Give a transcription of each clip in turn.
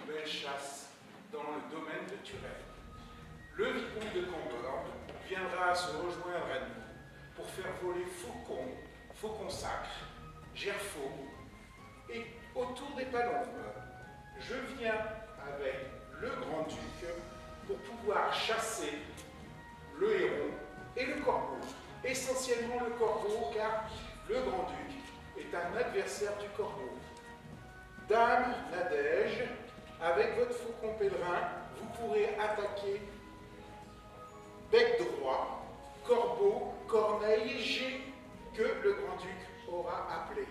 une belle chasse dans le domaine de Turenne. Le vicomte de Comborn viendra se rejoindre à nous pour faire voler faucons, faucons sacres, gerfauts et autour des palombes. Je viens avec le grand-duc pour pouvoir chasser le héron et le corbeau. Essentiellement le corbeau, car le grand-duc est un adversaire du corbeau. Dame Nadège, avec votre faucon pèlerin, vous pourrez attaquer bec droit, corbeau, corneille et jet que le grand-duc aura appelé.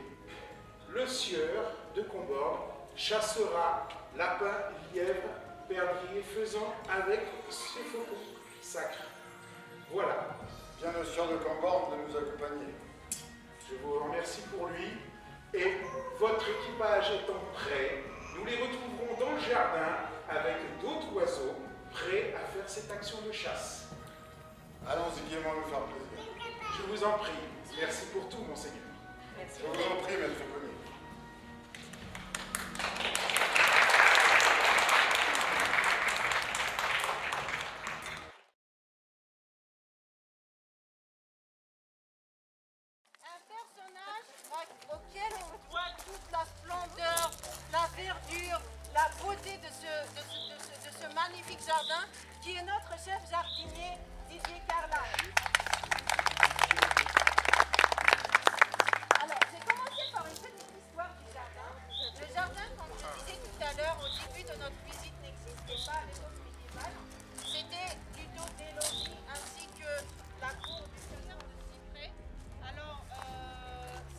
Le sieur de Comborn chassera lapin, lièvre, perdrix et faisan avec ses faucons sacres. Voilà. Bien le sieur de Comborn de nous accompagner. Je vous remercie pour lui. Et votre équipage étant prêt, nous les retrouverons dans le jardin avec d'autres oiseaux prêts à faire cette action de chasse. Allons-y gaiement nous faire plaisir. Je vous en prie. Merci pour tout, monseigneur. Je vous en prie, maître Connu. Un personnage auquel on voit toute la splendeur, la verdure, la beauté de ce magnifique jardin, qui est notre chef jardinier Didier Carlin. Alors, j'ai commencé par une petite histoire du jardin. Le jardin, comme je disais tout à l'heure, au début de notre visite, n'existait pas à l'époque médiévale. C'était plutôt des logis ainsi que la cour du seigneur de cyprès. Alors,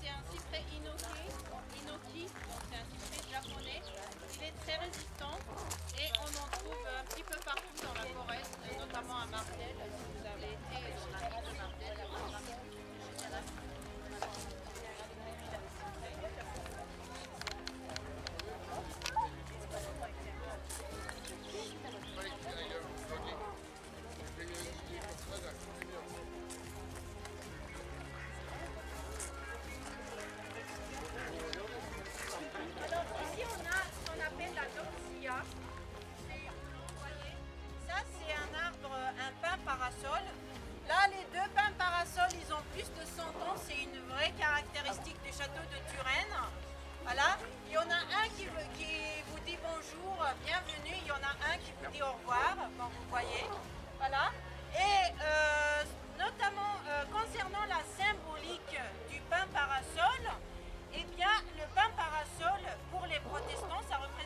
c'est un cyprès inoki, c'est un cyprès japonais. Il est très résistant et on en trouve un petit peu partout dans la forêt, notamment à Martel. Si vous avez été dans la ville de Martel, parasol. Là, les deux pins parasols, ils ont plus de 100 ans. C'est une vraie caractéristique du château de Turenne. Voilà. Il y en a un qui vous dit bonjour, bienvenue. Il y en a un qui vous dit au revoir, comme vous voyez. Voilà. Et notamment concernant la symbolique du pin parasol, eh bien, le pin parasol, pour les protestants, ça représente